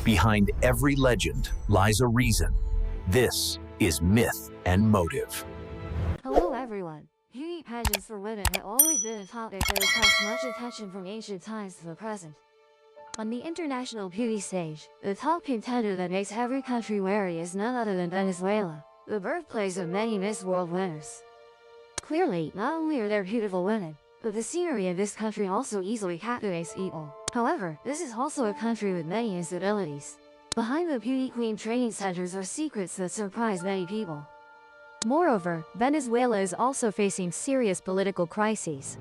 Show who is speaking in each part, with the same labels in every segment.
Speaker 1: Behind every legend lies a reason. This is Myth and Motive.
Speaker 2: Hello everyone. Beauty pageants for women have always been a topic that attracts much attention from ancient times to the present. On the international beauty stage, the top contender that makes every country wary is none other than Venezuela, the birthplace of many Miss World winners. Clearly, not only are there beautiful women, but the scenery of this country also easily captivates people. However, this is also a country with many instabilities. Behind the beauty queen training centers are secrets that surprise many people. Moreover, Venezuela is also facing serious political crises.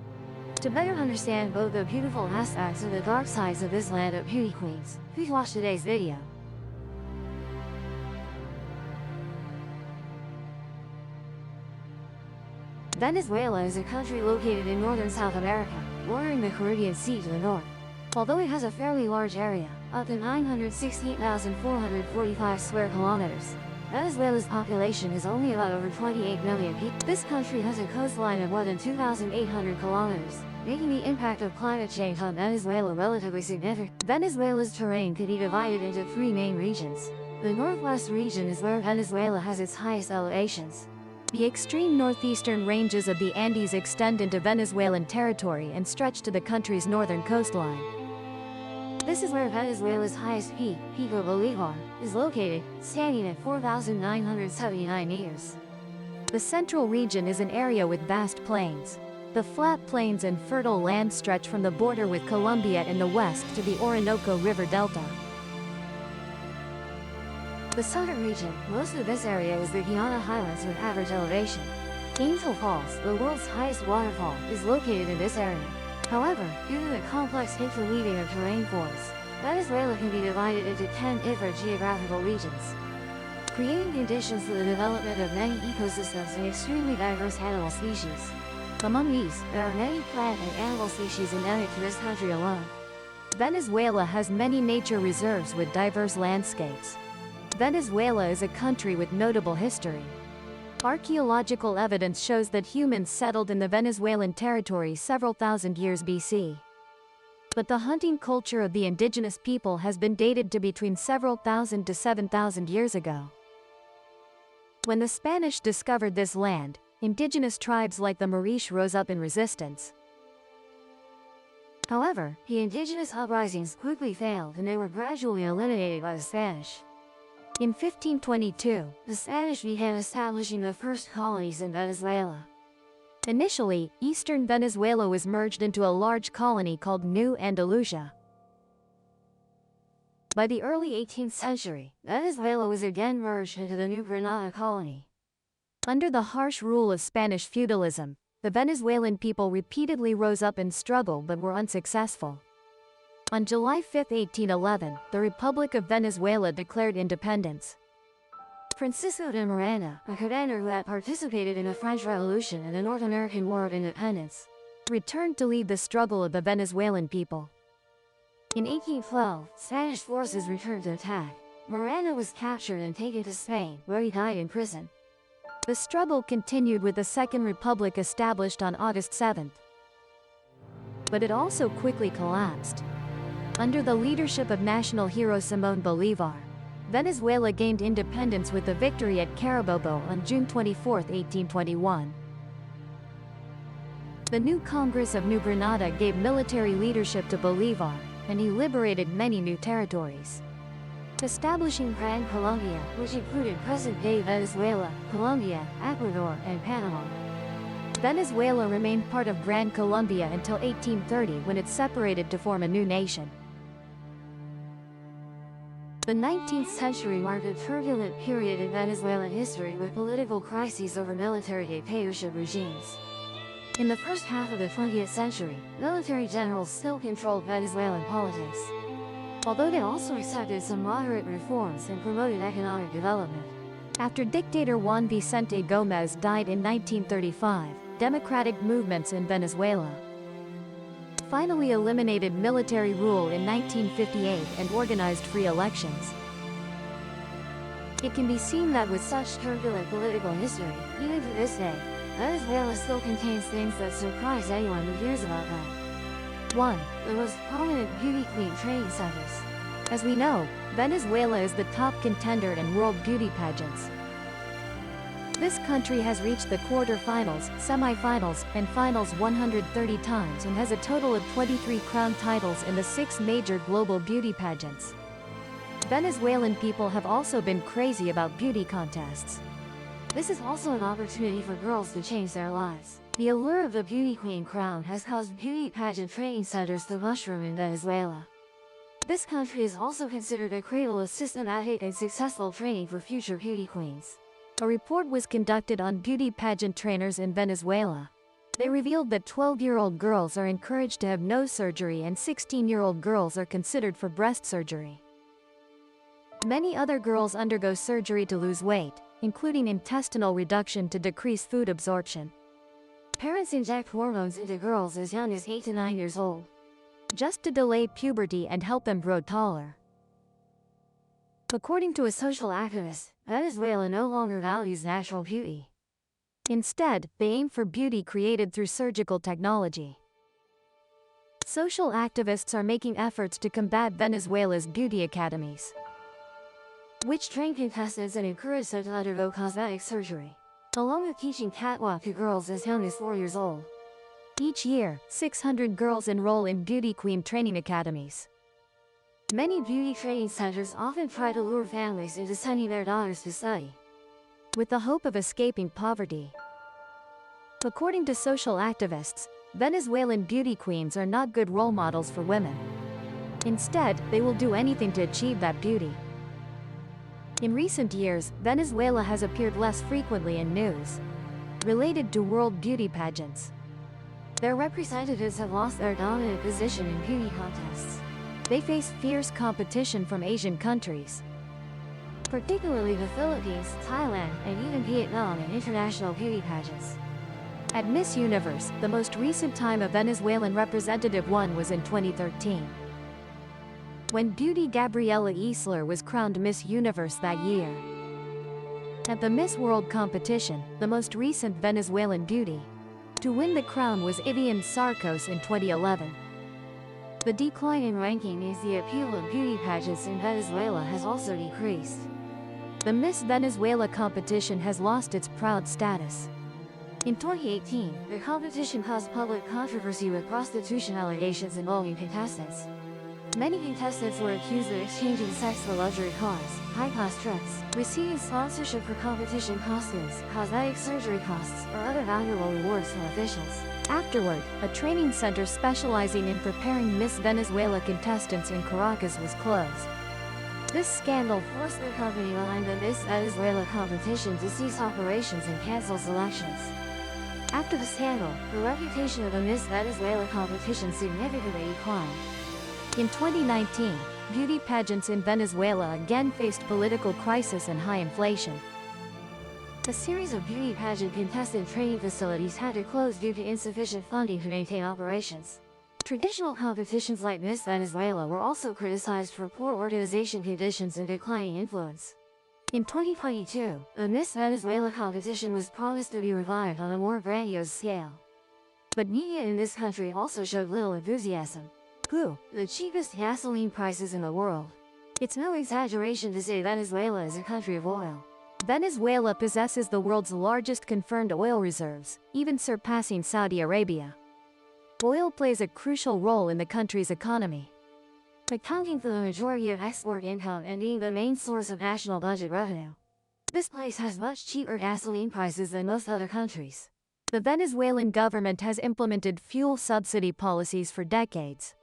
Speaker 2: To better understand both the beautiful aspects and the dark sides of this land of beauty queens, please watch today's video. Venezuela is a country located in northern South America, bordering the Caribbean Sea to the north. Although it has a fairly large area, up to 916,445 square kilometers, Venezuela's population is only about over 28 million people. This country has a coastline of more than 2,800 kilometers, making the impact of climate change on Venezuela relatively significant. Venezuela's terrain could be divided into three main regions. The northwest region is where Venezuela has its highest elevations. The extreme northeastern ranges of the Andes extend into Venezuelan territory and stretch to the country's northern coastline. This is where Venezuela's highest peak, Pico Bolivar, is located, standing at 4,979 meters. The central region is an area with vast plains. The flat plains and fertile land stretch from the border with Colombia in the west to the Orinoco River Delta. The southern region, most of this area is the Guiana Highlands with average elevation. Angel Falls, the world's highest waterfall, is located in this area. However, due to the complex interweaving of terrain forms, Venezuela can be divided into 10 different geographical regions, creating conditions for the development of many ecosystems and extremely diverse animal species. Among these, there are many plant and animal species endemic to this country alone. Venezuela has many nature reserves with diverse landscapes. Venezuela is a country with notable history. Archaeological evidence shows that humans settled in the Venezuelan territory several thousand years BC. But the hunting culture of the indigenous people has been dated to between several thousand to 7,000 years ago. When the Spanish discovered this land, indigenous tribes like the Mariche rose up in resistance. However, the indigenous uprisings quickly failed and they were gradually eliminated by the Spanish. In 1522, the Spanish began establishing the first colonies in Venezuela. Initially, eastern Venezuela was merged into a large colony called New Andalusia. By the early 18th century, Venezuela was again merged into the New Granada colony. Under the harsh rule of Spanish feudalism, the Venezuelan people repeatedly rose up and struggled but were unsuccessful. On July 5, 1811, the Republic of Venezuela declared independence. Francisco de Miranda, a commander who had participated in the French Revolution and the North American War of Independence, returned to lead the struggle of the Venezuelan people. In 1812, Spanish forces returned to attack. Miranda was captured and taken to Spain, where he died in prison. The struggle continued with the Second Republic established on August 7th. But it also quickly collapsed. Under the leadership of national hero Simón Bolívar, Venezuela gained independence with the victory at Carabobo on June 24, 1821. The new Congress of New Granada gave military leadership to Bolívar, and he liberated many new territories, establishing Gran Colombia, which included present-day Venezuela, Colombia, Ecuador, and Panama. Venezuela remained part of Gran Colombia until 1830 when it separated to form a new nation. The 19th century marked a turbulent period in Venezuelan history with political crises over military dictatorship regimes. In the first half of the 20th century, military generals still controlled Venezuelan politics, although they also accepted some moderate reforms and promoted economic development. After dictator Juan Vicente Gómez died in 1935, democratic movements in Venezuela finally eliminated military rule in 1958 and organized free elections. It can be seen that with such turbulent political history, even to this day, Venezuela still contains things that surprise anyone who hears about them. 1. The most prominent beauty queen training centers. As we know, Venezuela is the top contender in world beauty pageants. This country has reached the quarterfinals, semifinals, and finals 130 times and has a total of 23 crown titles in the 6 major global beauty pageants. Venezuelan people have also been crazy about beauty contests. This is also an opportunity for girls to change their lives. The allure of the beauty queen crown has caused beauty pageant training centers to mushroom in Venezuela. This country is also considered a cradle of systematic and successful training for future beauty queens. A report was conducted on beauty pageant trainers in Venezuela. They revealed that 12-year-old girls are encouraged to have nose surgery and 16-year-old girls are considered for breast surgery. Many other girls undergo surgery to lose weight, including intestinal reduction to decrease food absorption. Parents inject hormones into girls as young as 8 to 9 years old, just to delay puberty and help them grow taller. According to a social activist, Venezuela no longer values natural beauty. Instead, they aim for beauty created through surgical technology. Social activists are making efforts to combat Venezuela's beauty academies, which train contestants and encourage them to undergo cosmetic surgery, along with teaching catwalk to girls as young as 4 years old. Each year, 600 girls enroll in beauty queen training academies. Many beauty training centers often try to lure families into sending their daughters to study, with the hope of escaping poverty. According to social activists, Venezuelan beauty queens are not good role models for women. Instead, they will do anything to achieve that beauty. In recent years, Venezuela has appeared less frequently in news related to world beauty pageants. Their representatives have lost their dominant position in beauty contests. They face fierce competition from Asian countries, particularly the Philippines, Thailand, and even Vietnam in international beauty pageants. At Miss Universe, the most recent time a Venezuelan representative won was in 2013, when beauty Gabriela Isler was crowned Miss Universe that year. At the Miss World competition, the most recent Venezuelan beauty to win the crown was Ivian Sarcos in 2011. The decline in ranking means the appeal of beauty pageants in Venezuela has also decreased. The Miss Venezuela competition has lost its proud status. In 2018, the competition caused public controversy with prostitution allegations involving contestants. Many contestants were accused of exchanging sex for luxury cars, high-class trips, receiving sponsorship for competition costumes, cosmetic surgery costs, or other valuable rewards from officials. Afterward, a training center specializing in preparing Miss Venezuela contestants in Caracas was closed. This scandal forced the company behind the Miss Venezuela competition to cease operations and cancel selections. After the scandal, the reputation of the Miss Venezuela competition significantly declined. In 2019, beauty pageants in Venezuela again faced political crisis and high inflation. A series of beauty pageant contestant training facilities had to close due to insufficient funding to maintain operations. Traditional competitions like Miss Venezuela were also criticized for poor organization conditions and declining influence. In 2022, the Miss Venezuela competition was promised to be revived on a more grandiose scale. But media in this country also showed little enthusiasm. The cheapest gasoline prices in the world. It's no exaggeration to say Venezuela is a country of oil. Venezuela possesses the world's largest confirmed oil reserves, even surpassing Saudi Arabia. Oil plays a crucial role in the country's economy, accounting for the majority of export income and being the main source of national budget revenue. This place has much cheaper gasoline prices than most other countries. The Venezuelan government has implemented fuel subsidy policies for decades,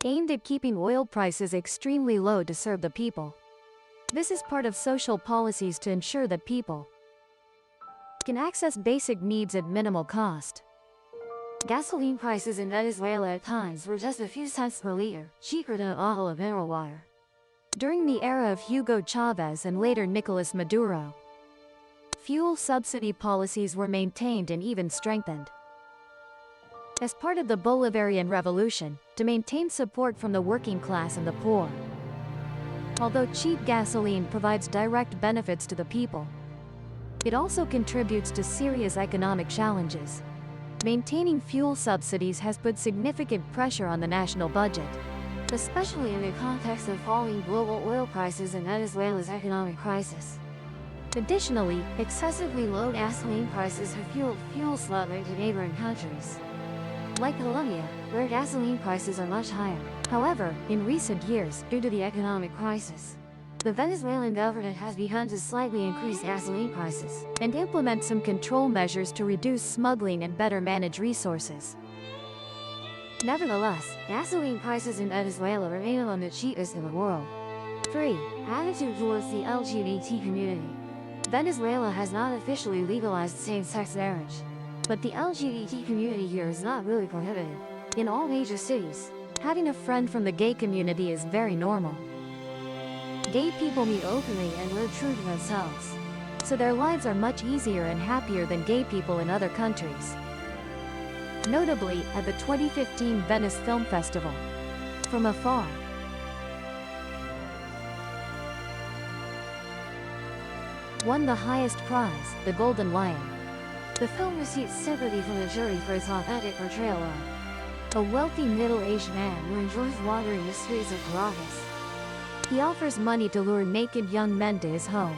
Speaker 2: aimed at keeping oil prices extremely low to serve the people. This is part of social policies to ensure that people can access basic needs at minimal cost. Gasoline prices in Venezuela at times were just a few cents per liter, cheaper than a bottle of mineral water. During the era of Hugo Chavez and later Nicolas Maduro, fuel subsidy policies were maintained and even strengthened. As part of the Bolivarian Revolution, to maintain support from the working class and the poor. Although cheap gasoline provides direct benefits to the people, it also contributes to serious economic challenges. Maintaining fuel subsidies has put significant pressure on the national budget. especially in the context of falling global oil prices and Venezuela's economic crisis. Additionally, excessively low gasoline prices have fueled fuel smuggling to neighboring countries, like Colombia, where gasoline prices are much higher. However, in recent years, due to the economic crisis, the Venezuelan government has begun to slightly increase gasoline prices and implement some control measures to reduce smuggling and better manage resources. Nevertheless, gasoline prices in Venezuela remain among the cheapest in the world. 3. Attitude towards the LGBT community. Venezuela has not officially legalized same-sex marriage, but the LGBT community here is not really prohibited. In all major cities, having a friend from the gay community is very normal. Gay people meet openly and live true to themselves, so their lives are much easier and happier than gay people in other countries. Notably, at the 2015 Venice Film Festival, From Afar won the highest prize, the Golden Lion. The film received sympathy from the jury for its authentic portrayal of a wealthy middle-aged man who enjoys wandering the streets of Caracas. He offers money to lure naked young men to his home.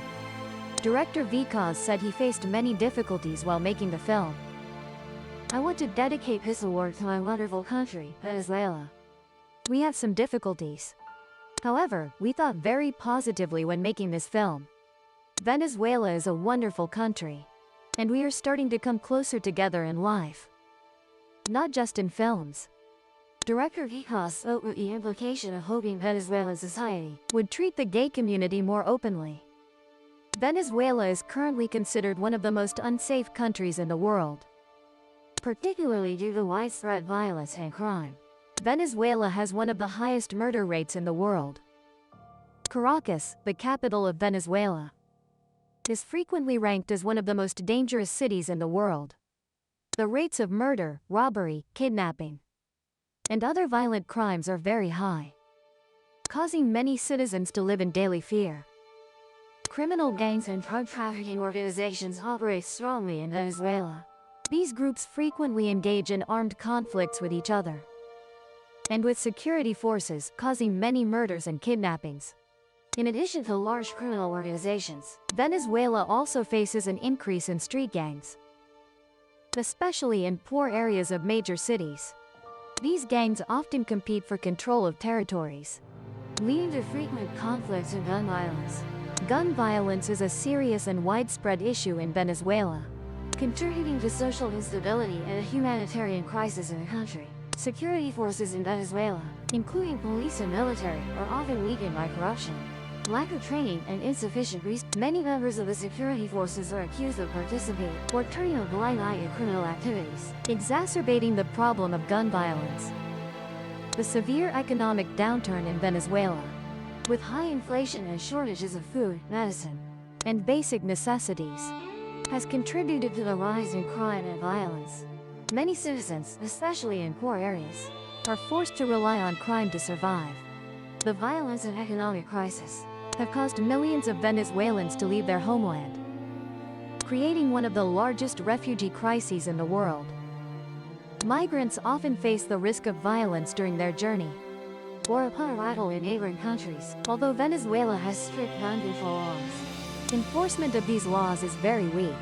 Speaker 2: Director Vikas said he faced many difficulties while making the film. "I want to dedicate this award to my wonderful country, Venezuela. We had some difficulties. However, we thought very positively when making this film. Venezuela is a wonderful country, and we are starting to come closer together in life, not just in films." Director Vikas spoke with the implication of hoping Venezuelan society would treat the gay community more openly. Venezuela is currently considered one of the most unsafe countries in the world, particularly due to widespread violence and crime. Venezuela has one of the highest murder rates in the world. Caracas, the capital of Venezuela, is frequently ranked as one of the most dangerous cities in the world. The rates of murder, robbery, kidnapping, and other violent crimes are very high, causing many citizens to live in daily fear. Criminal gangs and drug trafficking organizations operate strongly in Venezuela. These groups frequently engage in armed conflicts with each other and with security forces, causing many murders and kidnappings. In addition to large criminal organizations, Venezuela also faces an increase in street gangs, especially in poor areas of major cities. These gangs often compete for control of territories, leading to frequent conflicts and gun violence. Gun violence is a serious and widespread issue in Venezuela, contributing to social instability and a humanitarian crisis in the country. Security forces in Venezuela, including police and military, are often weakened by corruption, lack of training, and insufficient resources. Many members of the security forces are accused of participating or turning a blind eye to criminal activities, exacerbating the problem of gun violence. The severe economic downturn in Venezuela, with high inflation and shortages of food, medicine, and basic necessities, has contributed to the rise in crime and violence. Many citizens, especially in poor areas, are forced to rely on crime to survive. The violence and economic crisis have caused millions of Venezuelans to leave their homeland, creating one of the largest refugee crises in the world. Migrants often face the risk of violence during their journey or upon arrival in neighboring countries. Although Venezuela has strict gun control laws, enforcement of these laws is very weak.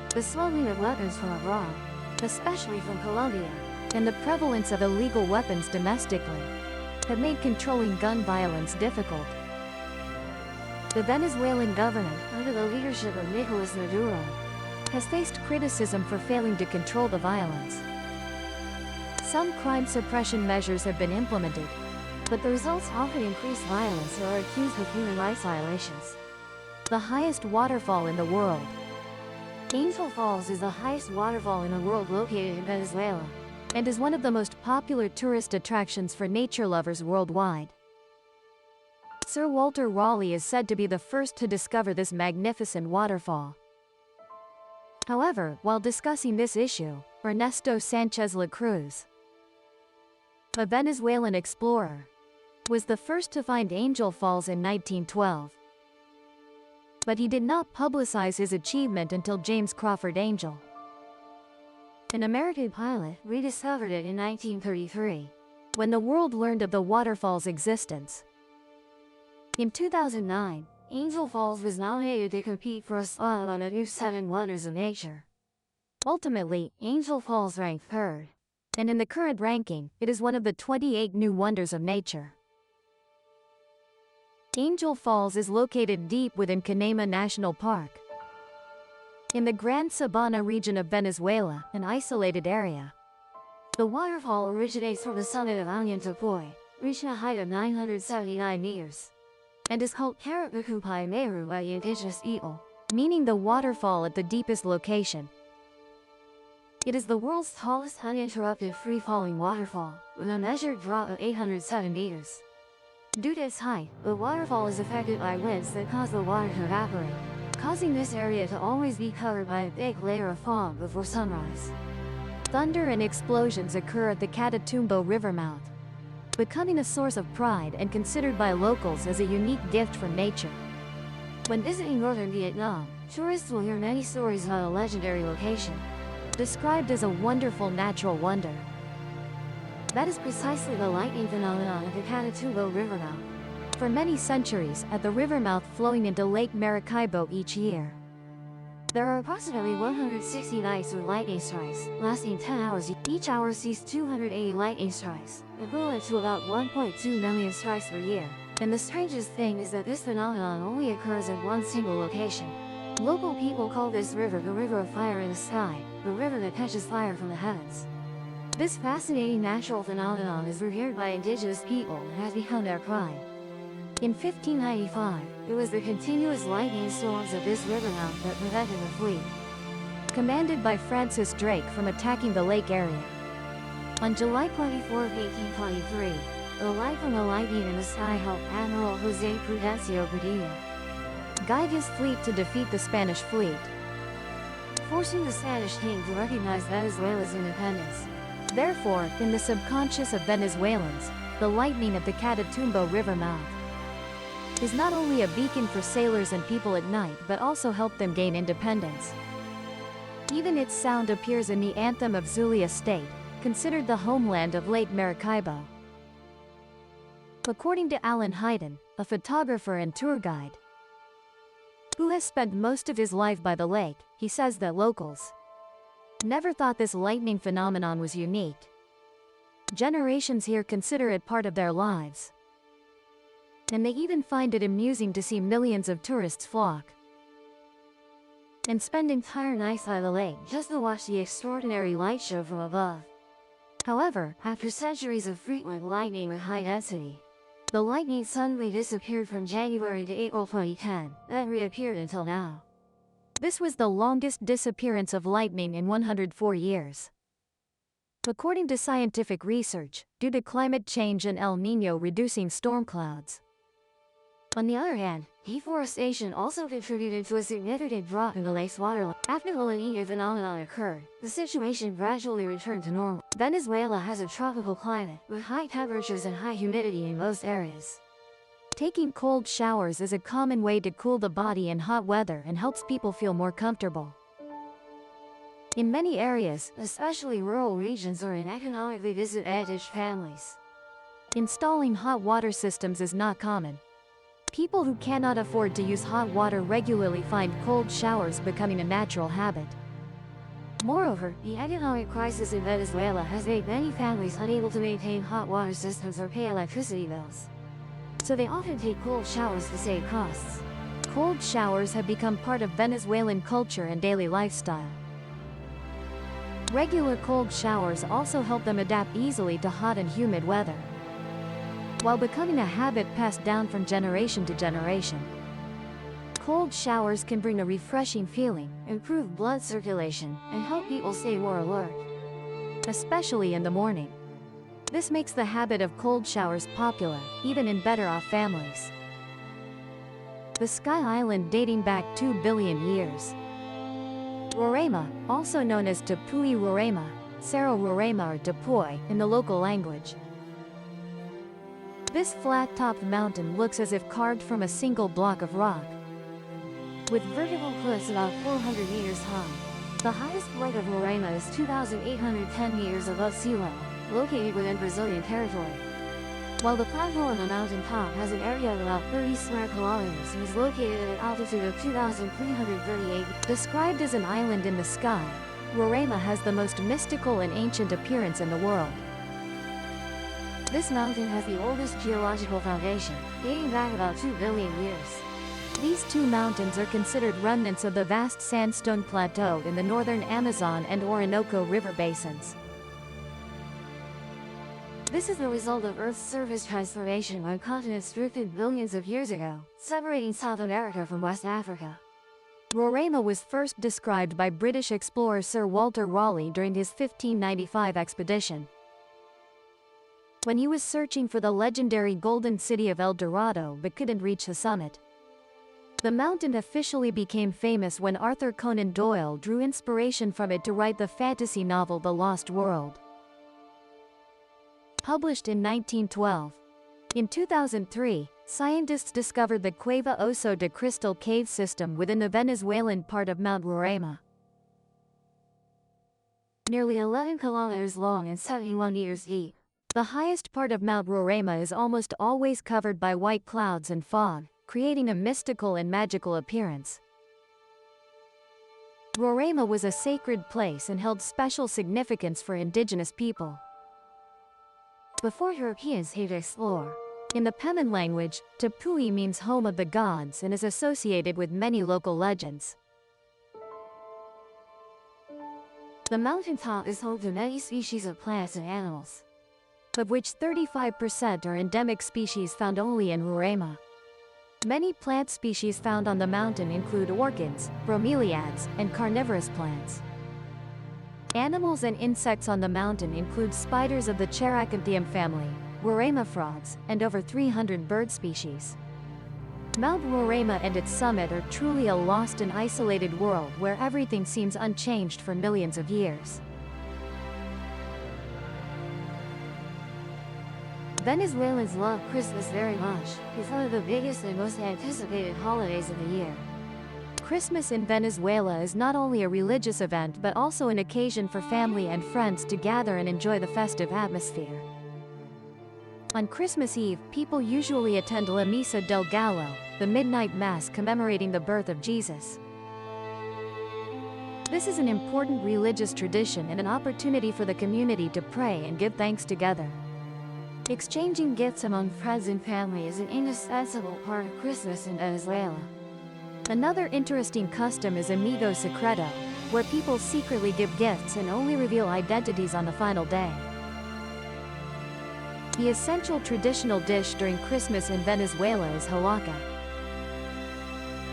Speaker 2: The smuggling of weapons from abroad, especially from Colombia, and the prevalence of illegal weapons domestically have made controlling gun violence difficult. The Venezuelan government, under the leadership of Nicolas Maduro, has faced criticism for failing to control the violence. Some crime suppression measures have been implemented, but the results often increase violence or are accused of human rights violations. The highest waterfall in the world. Angel Falls is the highest waterfall in the world located in Venezuela, and is one of the most popular tourist attractions for nature lovers worldwide. Sir Walter Raleigh is said to be the first to discover this magnificent waterfall. However, while discussing this issue, Ernesto Sanchez La Cruz, a Venezuelan explorer, was the first to find Angel Falls in 1912. But he did not publicize his achievement until James Crawford Angel, an American pilot, rediscovered it in 1933. when the world learned of the waterfall's existence. In 2009, Angel Falls was nominated to compete for a slot on the new 7 Wonders of Nature. Ultimately, Angel Falls ranked 3rd, and in the current ranking, it is one of the 28 new wonders of nature. Angel Falls is located deep within Canema National Park, in the Gran Sabana region of Venezuela, an isolated area. The waterfall originates from the summit of Anyantapoy, reaching a height of 979 meters, and is called Karapakupai Meru by the indigenous people, meaning the waterfall at the deepest location. It is the world's tallest uninterrupted free-falling waterfall, with a measured drop of 807 meters. Due to its height, the waterfall is affected by winds that cause the water to evaporate, causing this area to always be covered by a thick layer of fog before sunrise. Thunder and explosions occur at the Catatumbo River mouth, becoming a source of pride and considered by locals as a unique gift from nature. When visiting northern Vietnam, tourists will hear many stories about a legendary location, described as a wonderful natural wonder. That is precisely the lightning phenomenon of the Catatumbo River mouth. For many centuries, at the river mouth flowing into Lake Maracaibo each year, there are approximately 160 nights with lightning strikes, lasting 10 hours. Each hour sees 280 lightning strikes, equivalent to about 1.2 million strikes per year. And the strangest thing is that this phenomenon only occurs at one single location. Local people call this river the river of fire in the sky, the river that catches fire from the heavens. This fascinating natural phenomenon is revered by indigenous people and has become their pride. In 1595, it was the continuous lightning storms of this river mouth that prevented the fleet, commanded by Francis Drake, from attacking the lake area. On July 24, 1823, the light from the lightning in the sky helped Admiral José Prudencio Padilla guide his fleet to defeat the Spanish fleet, forcing the Spanish king to recognize Venezuela's independence. Therefore, in the subconscious of Venezuelans, the lightning of the Catatumbo River mouth is not only a beacon for sailors and people at night but also helped them gain independence. Even its sound appears in the anthem of Zulia State, considered the homeland of Lake Maracaibo. According to Alan Hayden, a photographer and tour guide who has spent most of his life by the lake, he says that locals never thought this lightning phenomenon was unique. Generations here consider it part of their lives, and they even find it amusing to see millions of tourists flock and spend entire nights by the lake just to watch the extraordinary light show from above. However, after centuries of frequent lightning with high density, the lightning suddenly disappeared from January to April 2010, then reappeared until now. This was the longest disappearance of lightning in 104 years. According to scientific research, due to climate change and El Niño reducing storm clouds. On the other hand, deforestation also contributed to a significant drop in the lake's water level. After the La Niña phenomenon occurred, the situation gradually returned to normal. Venezuela has a tropical climate, with high temperatures and high humidity in most areas. Taking cold showers is a common way to cool the body in hot weather and helps people feel more comfortable. In many areas, especially rural regions or in economically disadvantaged families, installing hot water systems is not common. People who cannot afford to use hot water regularly find cold showers becoming a natural habit. Moreover, the economic crisis in Venezuela has made many families unable to maintain hot water systems or pay electricity bills, so they often take cold showers to save costs. Cold showers have become part of Venezuelan culture and daily lifestyle. Regular cold showers also help them adapt easily to hot and humid weather, while becoming a habit passed down from generation to generation. Cold showers can bring a refreshing feeling, improve blood circulation, and help people stay more alert, especially in the morning. This makes the habit of cold showers popular, even in better-off families. The Sky Island dating back 2 billion years. Roraima, also known as Tepui Roraima, Cerro Roraima or Tepuy in the local language. This flat-topped mountain looks as if carved from a single block of rock, with vertical cliffs about 400 meters high. The highest point of Roraima is 2,810 meters above sea level, located within Brazilian territory. While the plateau on the mountain top has an area of about 30 square kilometers and is located at an altitude of 2,338, described as an island in the sky, Roraima has the most mystical and ancient appearance in the world. This mountain has the oldest geological foundation, dating back about 2 billion years. These two mountains are considered remnants of the vast sandstone plateau in the northern Amazon and Orinoco river basins. This is the result of Earth's surface transformation when continents drifted billions of years ago, separating South America from West Africa. Roraima was first described by British explorer Sir Walter Raleigh during his 1595 expedition. When he was searching for the legendary golden city of El Dorado but couldn't reach the summit. The mountain officially became famous when Arthur Conan Doyle drew inspiration from it to write the fantasy novel The Lost World. Published in 1912. In 2003, scientists discovered the Cueva Oso de Cristal cave system within the Venezuelan part of Mount Roraima. Nearly 11 kilometers long and 71 meters deep, the highest part of Mount Roraima is almost always covered by white clouds and fog, creating a mystical and magical appearance. Roraima was a sacred place and held special significance for indigenous people. Before Europeans came to explore. In the Peman language, Tepui means home of the gods and is associated with many local legends. The mountaintop is home to many species of plants and animals, of which 35% are endemic species found only in Roraima. Many plant species found on the mountain include orchids, bromeliads, and carnivorous plants. Animals and insects on the mountain include spiders of the Cheracanthium family, Roraima frogs, and over 300 bird species. Mount Roraima and its summit are truly a lost and isolated world where everything seems unchanged for millions of years. Venezuelans love Christmas very much. It's one of the biggest and most anticipated holidays of the year. Christmas in Venezuela is not only a religious event but also an occasion for family and friends to gather and enjoy the festive atmosphere. On Christmas Eve, people usually attend La Misa del Gallo, the midnight mass commemorating the birth of Jesus. This is an important religious tradition and an opportunity for the community to pray and give thanks together. Exchanging gifts among friends and family is an indispensable part of Christmas in Venezuela. Another interesting custom is Amigo Secreto, where people secretly give gifts and only reveal identities on the final day. The essential traditional dish during Christmas in Venezuela is halaca.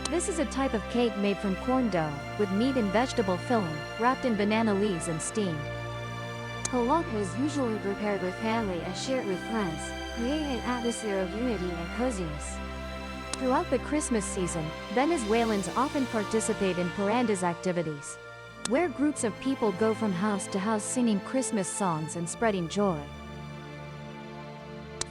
Speaker 2: This is a type of cake made from corn dough, with meat and vegetable filling, wrapped in banana leaves and steamed. Halaca is usually prepared with family and shared with friends, creating an atmosphere of unity and coziness. Throughout the Christmas season, Venezuelans often participate in parandas activities, where groups of people go from house to house singing Christmas songs and spreading joy.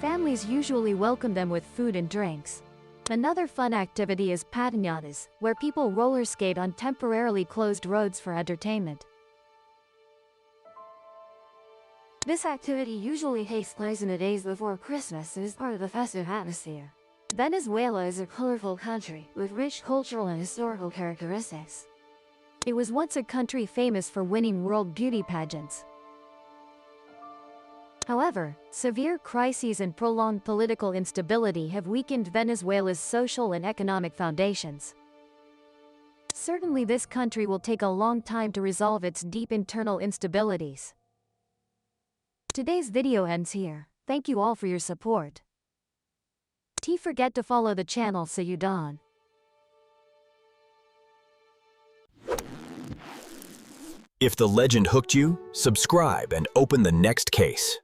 Speaker 2: Families usually welcome them with food and drinks. Another fun activity is pateñadas, where people roller skate on temporarily closed roads for entertainment. This activity usually takes place in the days before Christmas and is part of the festive atmosphere. Venezuela is a colorful country with rich cultural and historical characteristics. It was once a country famous for winning world beauty pageants. However, severe crises and prolonged political instability have weakened Venezuela's social and economic foundations. Certainly, this country will take a long time to resolve its deep internal instabilities. Today's video ends here. Thank you all for your support. Don't forget to follow the channel so you don't.
Speaker 1: If the legend hooked you, subscribe and open the next case.